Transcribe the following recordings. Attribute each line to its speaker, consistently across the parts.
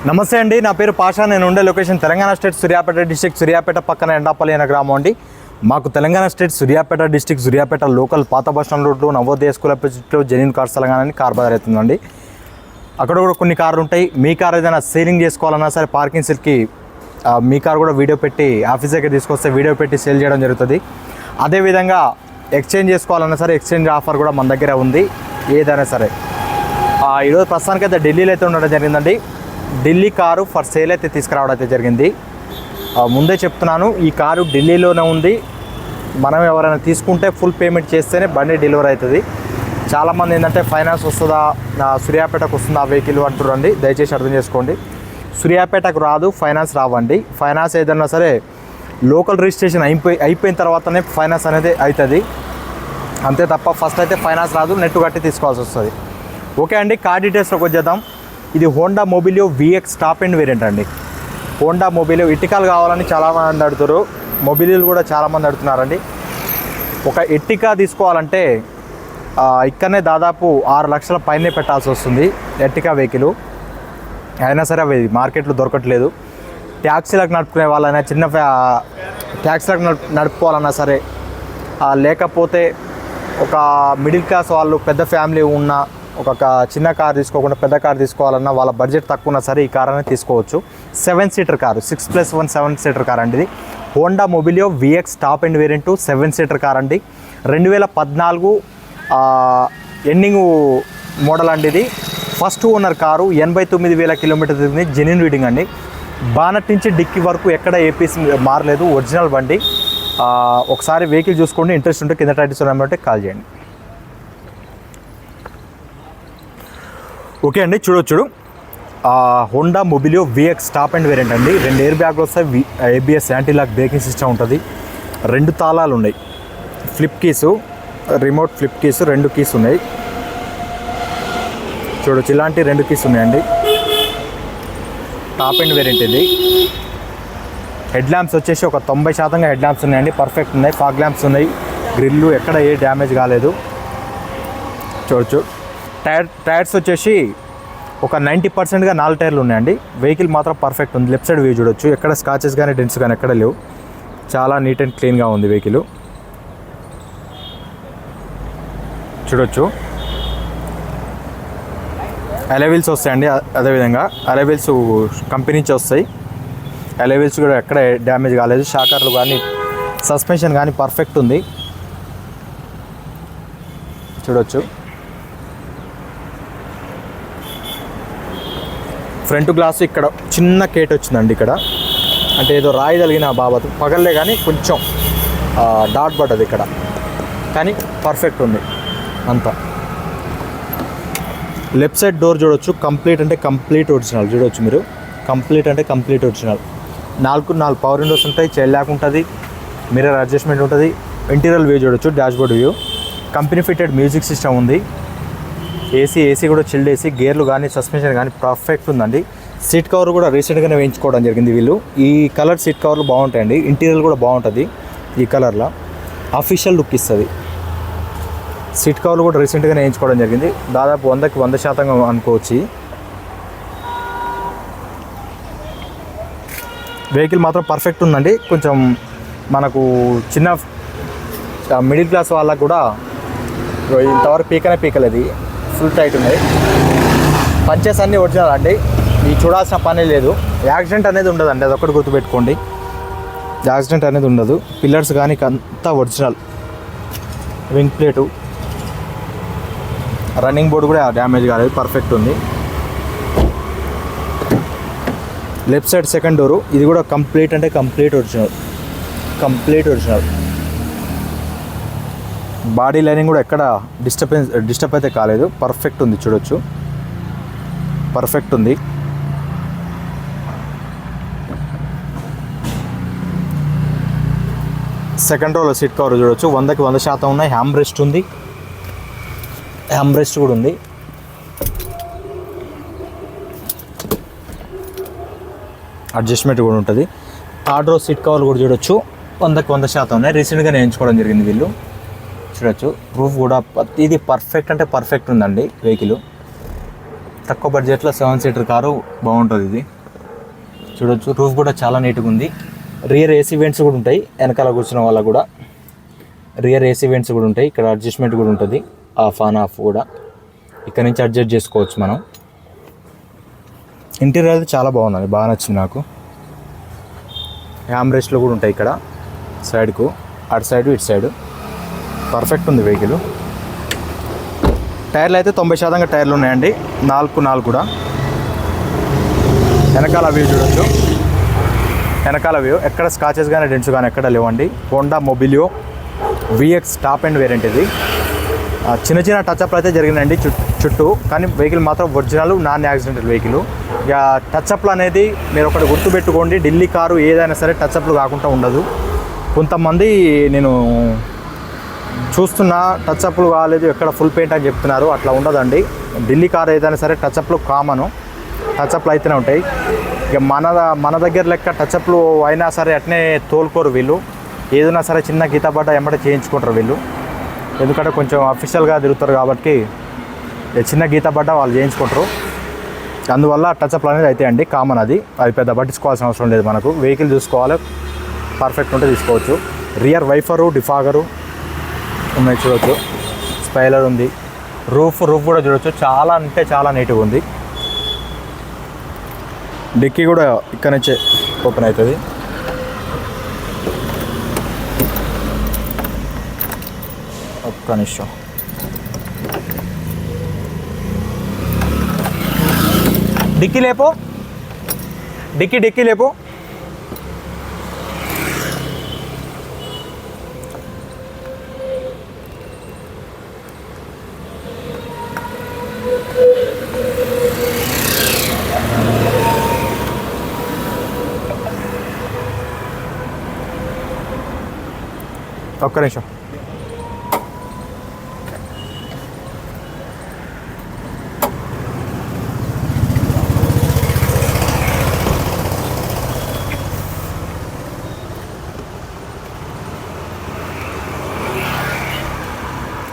Speaker 1: నమస్తే అండి, నా పేరు పాషా. నేను ఉండే location Telangana state Suryapet district, Suryapet పక్కన ఎండాపల్లి అనే గ్రామం అండి. మాకు Telangana state Suryapet district, Suryapet local పాత బస్ స్టాండ్ రోడ్లో నవోదయ స్కూల్ అపోజిట్లో జెన్యూన్ కార్స్ తెలంగాణ అని కార్ బజార్ అవుతుందండి. అక్కడ కూడా కొన్ని కార్లు ఉంటాయి. మీ కార్ ఏదైనా సేలింగ్ చేసుకోవాలన్నా సరే పార్కింగ్ సెల్కి మీ కార్ కూడా వీడియో పెట్టి ఆఫీస్ దగ్గర తీసుకొస్తే వీడియో పెట్టి సేల్ చేయడం జరుగుతుంది. అదేవిధంగా ఎక్స్చేంజ్ చేసుకోవాలన్నా సరే ఎక్స్చేంజ్ ఆఫర్ కూడా మన దగ్గర ఉంది. ఏదైనా సరే ఈరోజు ప్రస్తుతానికి అయితే ఢిల్లీలో అయితే ఉండడం జరిగిందండి. ఢిల్లీ కారు ఫర్ సేల్ అయితే తీసుకురావడం అయితే జరిగింది. ముందే చెప్తున్నాను, ఈ కారు ఢిల్లీలోనే ఉంది. మనం ఎవరైనా తీసుకుంటే ఫుల్ పేమెంట్ చేస్తేనే బండి డెలివరీ అవుతుంది. చాలామంది ఏంటంటే ఫైనాన్స్ వస్తుందా, సూర్యాపేటకు వస్తుందా వెహికల్ అంటురండి. దయచేసి అర్థం చేసుకోండి, సూర్యాపేటకు రాదు, ఫైనాన్స్ రావండి. ఫైనాన్స్ ఏదన్నా సరే లోకల్ రిజిస్ట్రేషన్ అయిపోయిన తర్వాతనే ఫైనాన్స్ అనేది అవుతుంది. అంతే తప్ప ఫస్ట్ అయితే ఫైనాన్స్ రాదు, నెట్ కట్టి తీసుకోవాల్సి వస్తుంది. ఓకే అండి, కార్ డీటెయిల్స్లోకి వచ్చేద్దాం. ఇది Honda Mobilio VX top end variant అండి. హోండా మొబిలియో ఇటికాలు కావాలని చాలామంది అడుగుతారు, మొబిలియోలు కూడా చాలామంది అడుగుతున్నారండి. ఒక ఎర్టికా తీసుకోవాలంటే ఇక్కడనే దాదాపు 6 లక్షల పైనే పెట్టాల్సి వస్తుంది. ఎర్టికా వెహికల్ అయినా సరే అవి మార్కెట్లో దొరకట్లేదు. ట్యాక్సీలకు నడుపుకునే వాళ్ళైనా, చిన్న ట్యాక్సీలకు నడుపుకోవాలన్నా సరే, లేకపోతే ఒక మిడిల్ క్లాస్ వాళ్ళు పెద్ద ఫ్యామిలీ ఉన్న ఒక చిన్న కార్ తీసుకోకుండా పెద్ద కార్ తీసుకోవాలన్నా వాళ్ళ బడ్జెట్ తక్కువ ఉన్నా సరే ఈ కార్ అనేది తీసుకోవచ్చు. 7 సీటర్ కారు, 6+1 7 సీటర్ కార్ అండి. ఇది Honda Mobilio VX top end variant 7 seater car అండి. 2014 ఎండింగ్ మోడల్ అండి. ఇది ఫస్ట్ ఓనర్ కారు. 89,000 కిలోమీటర్ తిరిగింది. జెన్యూన్ రీడింగ్ అండి. బానట్ నుంచి డిక్కీ వరకు ఎక్కడ ఏపీస్ మారలేదు, ఒరిజినల్ బండి. ఒకసారి వెహికల్ చూసుకోండి, ఇంట్రెస్ట్ ఉంటే కింద టైటిల్స్ ఉన్నాయంటే కాల్ చేయండి. ఓకే అండి, చూడొచ్చు. Honda Mobilio VX top and variant అండి. 2 ఎయిర్ బ్యాగ్లు వస్తాయి, ABS anti lock braking system ఉంటుంది. 2 తాళాలు ఉన్నాయి, flip keys, remote flip keys 2 keys ఉన్నాయి. చూడొచ్చు, ఇలాంటి 2 కీస్ ఉన్నాయండి. టాప్ అండ్ వేరియంట్ ఇది. హెడ్ ల్యాంప్స్ వచ్చేసి ఒక 90% హెడ్ ల్యాంప్స్ ఉన్నాయండి, పర్ఫెక్ట్ ఉన్నాయి. ఫాగ్ ల్యాంప్స్ ఉన్నాయి. గ్రిల్లు ఎక్కడ ఏ డ్యామేజ్ కాలేదు. చూడొచ్చు. టైర్స్ వచ్చేసి ఒక 90%గా 4 టైర్లు ఉన్నాయండి. వెహికల్ మాత్రం పర్ఫెక్ట్ ఉంది. లెఫ్ట్ సైడ్ వ్యూ చూడొచ్చు, ఎక్కడ స్కాచెస్ కానీ డెంట్స్ కానీ ఎక్కడ లేవు. చాలా నీట్ అండ్ క్లీన్గా ఉంది వెహికల్. చూడొచ్చు. అలైవీల్స్ వస్తాయండి. అదేవిధంగా అలైవీల్స్ కంపెనీ నుంచి వస్తాయి. అలైవీల్స్ కూడా ఎక్కడ డ్యామేజ్ కాలేదు. షాకర్లు కానీ సస్పెన్షన్ కానీ పర్ఫెక్ట్ ఉంది. చూడొచ్చు. ఫ్రంట్ గ్లాస్ ఇక్కడ చిన్న కేట్ వచ్చిందండి. ఇక్కడ అంటే ఏదో రాయి తగిలిన బాబత్ పగలలే కానీ కొంచెం డాట్ పడ్డది ఇక్కడ, కానీ పర్ఫెక్ట్ ఉంది అంతా. లెఫ్ట్ సైడ్ డోర్ చూడొచ్చు, కంప్లీట్ అంటే కంప్లీట్ ఒరిజినల్. చూడొచ్చు మీరు, కంప్లీట్ అంటే కంప్లీట్ ఒరిజినల్. 4 పవర్ విండోస్ ఉంటాయి, చైల్డ్ లాక్ ఉంటుంది, మిర్రర్ అడ్జస్ట్మెంట్ ఉంటుంది. ఇంటీరియర్ వ్యూ చూడొచ్చు, dashboard view. Company fitted music system ఉంది. ఏసీ కూడా చిల్డ్ ఏసీ. గేర్లు కానీ సస్పెన్షన్ కానీ పర్ఫెక్ట్ ఉందండి. సీట్ కవర్ కూడా రీసెంట్గానే వేయించుకోవడం జరిగింది వీళ్ళు. ఈ కలర్ సీట్ కవర్లు బాగుంటాయండి. ఇంటీరియర్ కూడా బాగుంటుంది ఈ కలర్లో, అఫీషియల్ లుక్ ఇస్తుంది. సీట్ కవర్లు కూడా రీసెంట్గానే వేయించుకోవడం జరిగింది. దాదాపు 100కి 100% అనుకోవచ్చు. వెహికల్ మాత్రం పర్ఫెక్ట్ ఉందండి. కొంచెం మనకు చిన్న మిడిల్ క్లాస్ వాళ్ళకు కూడా ఇంతవరకు పీకలేదు, ఫుల్ టైట్ ఉన్నాయి. పంచెస్ అన్నీ ఒరిజినల్ అండి. ఈ చూడాల్సిన పని లేదు. యాక్సిడెంట్ అనేది ఉండదండి, అదొక్కటి గుర్తుపెట్టుకోండి. యాక్సిడెంట్ అనేది ఉండదు. పిల్లర్స్ కానీ అంతా original. Wing plate, running board కూడా డ్యామేజ్ కాలేదు, పర్ఫెక్ట్ ఉంది. లెఫ్ట్ సైడ్ సెకండ్ డోరు, ఇది కూడా కంప్లీట్ అంటే కంప్లీట్ ఒరిజినల్. బాడీ లైనింగ్ కూడా ఎక్కడ డిస్టర్బ్ అయితే కాలేదు, పర్ఫెక్ట్ ఉంది. చూడొచ్చు, పర్ఫెక్ట్ ఉంది. సెకండ్ రోలో సీట్ కవర్ చూడొచ్చు, 100కి 100% ఉన్నాయి. హ్యామ్ రెస్ట్ ఉంది, హ్యామ్ రెస్ట్ కూడా ఉంది. అడ్జస్ట్మెంట్ కూడా ఉంటుంది. థర్డ్ రో సీట్ కవర్లు కూడా చూడొచ్చు, 100కి 100% ఉన్నాయి. రీసెంట్గా నేర్చుకోవడం జరిగింది వీళ్ళు. చూడొచ్చు, రూఫ్ కూడా ఇది పర్ఫెక్ట్ అంటే పర్ఫెక్ట్ ఉందండి వెహికల్. తక్కువ బడ్జెట్లో 7 సీటర్ కారు బాగుంటుంది ఇది. చూడొచ్చు రూఫ్ కూడా చాలా నీట్గా ఉంది. రియర్ ఏసీ వెంట్స్ కూడా ఉంటాయి. వెనకాల కూర్చున్న వాళ్ళకు కూడా రియర్ ఏసీ వెంట్స్ కూడా ఉంటాయి. ఇక్కడ అడ్జస్ట్మెంట్ కూడా ఉంటుంది, ఆఫ్ ఆన్ ఆఫ్ కూడా ఇక్కడ నుంచి అడ్జస్ట్ చేసుకోవచ్చు మనం. ఇంటీరియర్ అయితే చాలా బాగున్నది, బాగా నచ్చింది నాకు. హ్యామ్ రెస్ట్లు కూడా ఉంటాయి ఇక్కడ సైడ్కు, అటు సైడు ఇటు సైడు. పర్ఫెక్ట్ ఉంది వెహికల్. టైర్లు అయితే 90% టైర్లు ఉన్నాయండి, 4 కూడా. వెనకాల వ్యూ చూడొచ్చు. వెనకాల వ్యూ ఎక్కడ స్కాచెస్ కానీ డెంట్స్ కానీ ఎక్కడ లేవండి. Honda Mobilio VX top and variant ఇది. చిన్న టచ్అప్లు అయితే జరిగినాయండి చుట్టూ, కానీ వెహికల్ మాత్రం ఒరిజినల్ నాన్ యాక్సిడెంటల్ వెహికల్. ఇక టచ్అప్లు అనేది మీరు ఒకటి గుర్తుపెట్టుకోండి, ఢిల్లీ కారు ఏదైనా సరే టచ్అప్లు కాకుండా ఉండదు. కొంతమంది నేను చూస్తున్నా టచ్అప్లు కాలేదు, ఎక్కడ ఫుల్ పెయింట్ అని చెప్తున్నారు. అట్లా ఉండదండి. ఢిల్లీ కారు ఏదైనా సరే టచ్అప్లు కామను, టచ్అప్లు అయితేనే ఉంటాయి. ఇక మన దగ్గర లెక్క టచ్అప్లు అయినా సరే అట్నే తోలుకోరు వీళ్ళు. ఏదైనా సరే చిన్న గీత పడ్డ ఎమ్మటే చేయించుకుంటారు వీళ్ళు, ఎందుకంటే కొంచెం అఫీషియల్గా తిరుగుతారు కాబట్టి చిన్న గీత పడ్డ వాళ్ళు చేయించుకుంటారు. అందువల్ల టచ్అప్లు అనేది అయితే అండి కామన్. అది పెద్ద పట్టించుకోవాల్సిన అవసరం లేదు. మనకు వెహికల్ చూసుకోవాలి, పర్ఫెక్ట్ ఉంటే తీసుకోవచ్చు. రియర్ వైఫరు డిఫాగరు ఉన్నాయి చూడవచ్చు. స్పైలర్ ఉంది. రూఫ్ కూడా చూడవచ్చు, చాలా అంటే చాలా నీట్గా ఉంది. డిక్కీ కూడా ఇక్కడ నుంచే ఓపెన్ అవుతుంది. ఒక్క నిమిషం. డిక్కీ లేపో, డిక్కీ లేపో. ఒక్క నిమిషం.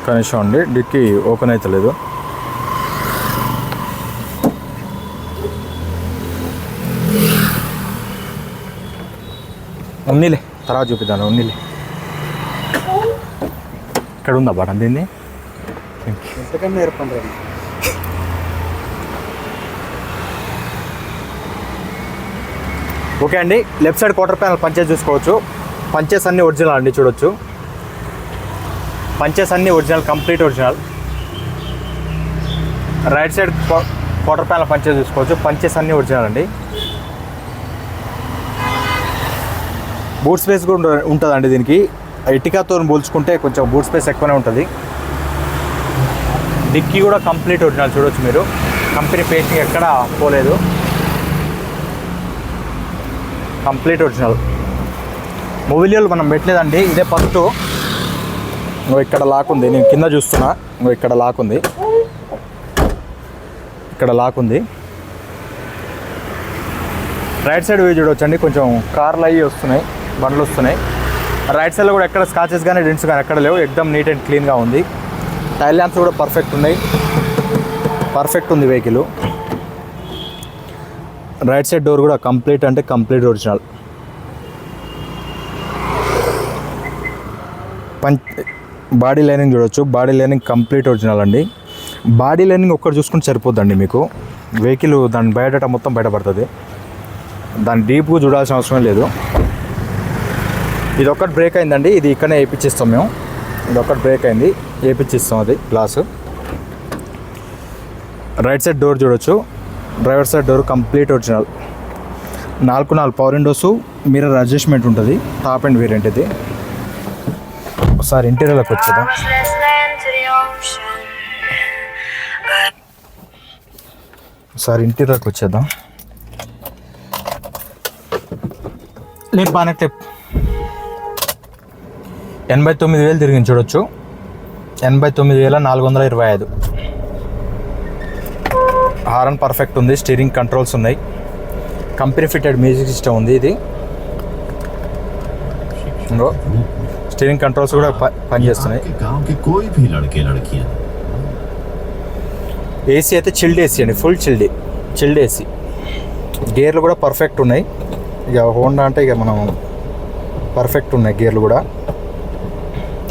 Speaker 1: కనీసం అండి డిక్కీ ఓపెన్ అవుతలేదు. ఉన్నీలే తర్వాత చూపిద్దాను. ఉన్నీలే ఇక్కడ ఉందా బటన్ దీన్ని ఎంతకన్నా ఏర్పడి. ఓకే అండి, left side quarter panel punches చూసుకోవచ్చు. పంచెస్ అన్నీ ఒరిజినల్ అండి, చూడొచ్చు. పంచెస్ అన్నీ original, complete original. Right side quarter panel punches చూసుకోవచ్చు. పంచెస్ అన్నీ ఒరిజినల్ అండి. బూట్ స్పేస్ కూడా ఉంటుందండి దీనికి. ఎటికాతో పోల్చుకుంటే కొంచెం బూట్ స్పేస్ ఎక్కువనే ఉంటుంది. డిక్కీ కూడా కంప్లీట్ ఒరిజినల్, చూడవచ్చు మీరు. కంపెనీ పేస్టింగ్ ఎక్కడ పోలేదు, కంప్లీట్ ఒరిజినల్. మొబిలియోలు మనం పెట్టలేదండి, ఇదే ఫస్ట్. ఇక్కడ లాక్ ఉంది, నేను కింద చూస్తున్నా. ఇక్కడ లాక్ ఉంది, ఇక్కడ లాక్ ఉంది. రైట్ సైడ్ వ్యూ చూడవచ్చండి. కొంచెం కార్లు అవి వస్తున్నాయి, బండ్లు వస్తున్నాయి. రైట్ సైడ్లో కూడా ఎక్కడ స్కాచెస్ కానీ డెంట్స్ కానీ ఎక్కడ లేవు. ఎక్దమ్ నీట్ అండ్ క్లీన్గా ఉంది. టైల్ ల్యాంప్స్ కూడా పర్ఫెక్ట్ ఉన్నాయి, పర్ఫెక్ట్ ఉంది వెహికల్. రైట్ సైడ్ డోర్ కూడా కంప్లీట్ అంటే కంప్లీట్ ఒరిజినల్. బాడీ లైనింగ్ చూడవచ్చు. బాడీ లైనింగ్ కంప్లీట్ ఒరిజినల్ అండి. బాడీ లైనింగ్ ఒక్కటి చూసుకుంటే సరిపోద్దండి మీకు. వెహికల్ దాని బయోడేటా మొత్తం బయటపడుతుంది, దాన్ని డీప్గా చూడాల్సిన అవసరం లేదు. ఇది ఒక్కటి బ్రేక్ అయిందండి, ఇది ఇక్కడనే వేయించిస్తాం మేము. ఇది ఒక్కటి బ్రేక్ అయింది, వేయించిస్తాం అది గ్లాసు. రైట్ సైడ్ డోర్ చూడవచ్చు. Driver side door complete original. 4 power Windows, mirror adjustment ఉంటుంది. టాప్ అండ్ వేరియంట్ ఇది. ఒకసారి ఇంటీరియర్లోకి వచ్చేద్దాం. ఒకసారి ఇంటీరియర్లోకి వచ్చేద్దాం. లేదు బాగానే 89,000 తిరిగింది చూడొచ్చు. 89,425. హారన్ పర్ఫెక్ట్ ఉంది. స్టీరింగ్ కంట్రోల్స్ ఉన్నాయి. కంపెనీ ఫిటెడ్ మ్యూజిక్ సిస్టమ్ ఉంది ఇది. ఇంకో స్టీరింగ్ కంట్రోల్స్ కూడా పనిచేస్తున్నాయి. ఏసీ అయితే చిల్డ్ ఏసీ అండి, ఫుల్ చిల్డ్ ఏసీ. గేర్లు కూడా పర్ఫెక్ట్ ఉన్నాయి. ఇక హోండా అంటే ఇక మనం పర్ఫెక్ట్ ఉన్నాయి గేర్లు కూడా,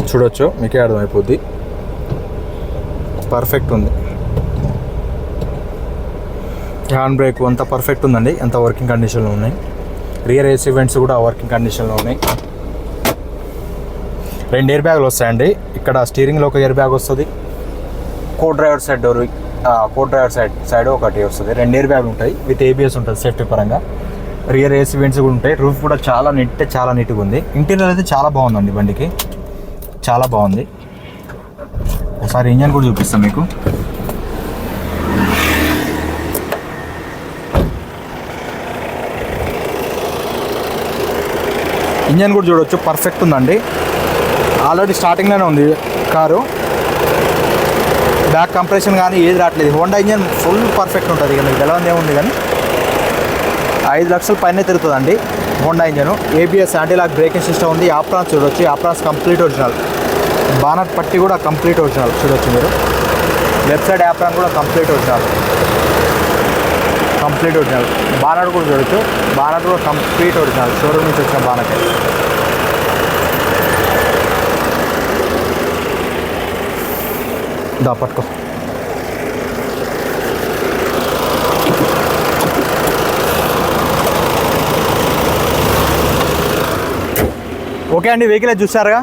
Speaker 1: చూడొచ్చు మీకే అర్థమైపోద్ది. పర్ఫెక్ట్ ఉంది. హ్యాండ్ బ్రేక్ అంతా పర్ఫెక్ట్ ఉందండి, అంత వర్కింగ్ కండిషన్లో ఉన్నాయి. రియర్ ఏసీ వెంట్స్ కూడా వర్కింగ్ కండిషన్లో ఉన్నాయి. 2 ఎయిర్ బ్యాగులు వస్తాయండి. ఇక్కడ స్టీరింగ్లో ఒక ఎయిర్ బ్యాగ్ వస్తుంది, కో డ్రైవర్ సైడ్ ఒకటి వస్తుంది. 2 ఎయిర్ బ్యాగులు ఉంటాయి, విత్ ఏబిఎస్ ఉంటుంది సేఫ్టీ పరంగా. రియర్ ఏసీ వెంట్స్ కూడా ఉంటాయి. రూఫ్ కూడా చాలా నీట్గా ఉంది. ఇంటీరియర్ అయితే చాలా బాగుందండి, బండికి చాలా బాగుంది. ఒకసారి ఇంజన్ కూడా చూపిస్తాను మీకు. ఇంజన్ కూడా చూడవచ్చు, పర్ఫెక్ట్ ఉందండి. ఆల్రెడీ స్టార్టింగ్లోనే ఉంది కారు. బ్యాక్ కంప్రెషన్ కానీ ఏది రావట్లేదు. హోండా ఇంజన్ ఫుల్ పర్ఫెక్ట్ ఉంటుంది. ఇక మీకు ఎలా ఏముంది కానీ 5 లక్షల పైన తిరుగుతుందండి Honda engine. ABS anti lock braking system ఉంది. ఆప్రాన్స్ చూడవచ్చు, ఆప్రాన్స్ కంప్లీట్ ఒరిజినల్. బానట్ పట్టి కూడా కంప్లీట్ ఒరిజినల్ చూడవచ్చు మీరు. లెఫ్ట్ సైడ్ ఆప్రాన్ కూడా కంప్లీట్ ఒరిజినల్. బానట్ కూడా చూడవచ్చు, బానట్ కూడా కంప్లీట్ ఒరిజినల్, షోరూమ్ నుంచి వచ్చిన బానట్. దా పట్టుకో. ఓకే అండి, వెహికల్ చూసారుగా.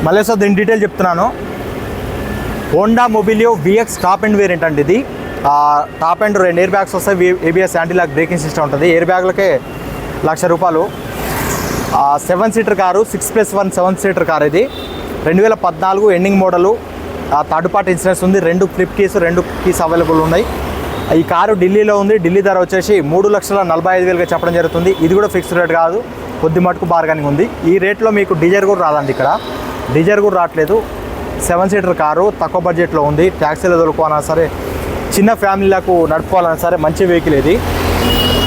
Speaker 1: మళ్ళీ సార్ దీని డీటెయిల్ చెప్తున్నాను. Honda Mobilio VX top and variant అండి ఇది. టాప్ అండ్ 2 ఎయిర్ బ్యాగ్స్ వస్తాయి, ABS anti lock braking system ఉంటుంది. ఎయిర్ బ్యాగ్లకే ₹1,00,000. 7 సీటర్ కారు, 6+1 7 సీటర్ కారు ఇది. 2014 ending model. Third party insurance ఉంది. 2 ఫ్లిప్ కీస్ అవైలబుల్ ఉన్నాయి. ఈ కారు ఢిల్లీలో ఉంది. ఢిల్లీ ధర వచ్చేసి 3,45,000గా చెప్పడం జరుగుతుంది. ఇది కూడా ఫిక్స్డ్ రేట్ కాదు, కొద్ది మటుకు బార్గెనింగ్ ఉంది. ఈ రేట్లో మీకు డీజర్ కూడా రాదండి, ఇక్కడ డీజర్ కూడా రావట్లేదు. 7 సీటర్ కారు తక్కువ బడ్జెట్లో ఉంది. ట్యాక్సీలో దొరుకుకోవాలన్నా సరే, చిన్న ఫ్యామిలీలకు నడుపుకోవాలన్నా సరే మంచి వెహికల్ ఇది.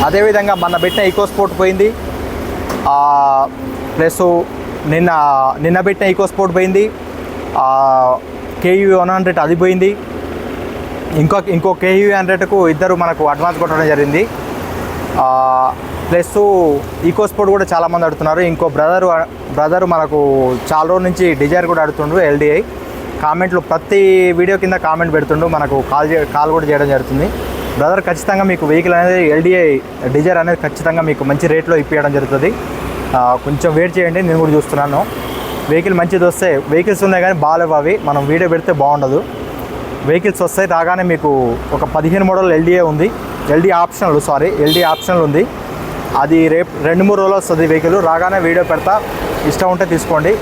Speaker 1: అదేవిధంగా మన పెట్టిన ఈకో స్పోర్ట్ పోయింది, ప్లస్ నిన్న పెట్టిన ఈకో స్పోర్ట్ పోయింది. KUV 100 అది పోయింది. ఇంకో KUV 100కు ఇద్దరు మనకు అడ్వాన్స్ కొట్టడం జరిగింది. ప్లస్ ఈకో స్పోర్ట్ కూడా చాలామంది అడుగుతున్నారు. ఇంకో బ్రదర్ మనకు చాలా రోజుల నుంచి డిజైర్ కూడా అడుగుతుండ్రు. LDI కామెంట్లు ప్రతి వీడియో కింద కామెంట్ పెడుతుండు, మనకు కాల్ కూడా చేయడం జరుగుతుంది. బ్రదర్ ఖచ్చితంగా మీకు వెహికల్ అనేది LDI డిజైర్ అనేది ఖచ్చితంగా మీకు మంచి రేట్లో ఇప్పించడం జరుగుతుంది. కొంచెం వెయిట్ చేయండి, నేను కూడా చూస్తున్నాను. వెహికల్ మంచిది వస్తే, వెహికల్స్ ఉన్నాయి కానీ బాగాలేవు అవి, మనం వీడియో పెడితే బాగుండదు. వెహికల్స్ వస్తాయి రాగానే. మీకు ఒక 15 మోడల్ LDI ఉంది, LD ఆప్షనల్ ఉంది. అది రేపు 2-3 రోజులు వస్తుంది వెహికల్. రాగానే వీడియో పెడతా, ఇష్టం ఉంటే తీసుకోండి.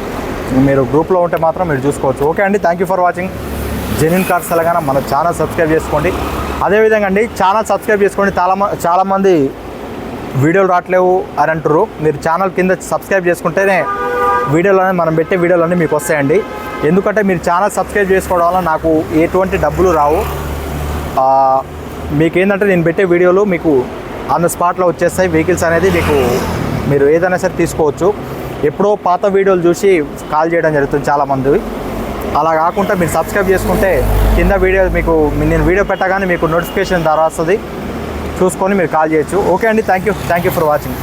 Speaker 1: మీరు గ్రూప్లో ఉంటే మాత్రం మీరు చూసుకోవచ్చు. ఓకే అండి, thank you for watching genuine cars Telangana. మన ఛానల్ సబ్స్క్రైబ్ చేసుకోండి. అదేవిధంగా అండి, ఛానల్ సబ్స్క్రైబ్ చేసుకోండి. చాలామంది వీడియోలు రావట్లేవు అని అంటారు. మీరు ఛానల్ కింద సబ్స్క్రైబ్ చేసుకుంటేనే మనం పెట్టే వీడియోలన్నీ మీకు వస్తాయండి. ఎందుకంటే మీరు ఛానల్ సబ్స్క్రైబ్ చేసుకోవడం వల్ల నాకు ఎటువంటి డబ్బులు రావు. మీకు ఏంటంటే నేను పెట్టే వీడియోలు మీకు ఆన్ ద స్పాట్లో వచ్చేస్తాయి. వెహికల్స్ అనేది మీరు ఏదైనా సరే తీసుకోవచ్చు. ఎప్పుడో పాత వీడియోలు చూసి కాల్ చేయడం జరుగుతుంది చాలామంది. అలా కాకుండా మీరు సబ్స్క్రైబ్ చేసుకుంటే కింద వీడియో నేను వీడియో పెట్టగానే మీకు నోటిఫికేషన్ ద్వారా వస్తుంది, చూసుకొని మీరు కాల్ చేయొచ్చు. ఓకే అండి, థ్యాంక్ యూ ఫర్ వాచింగ్.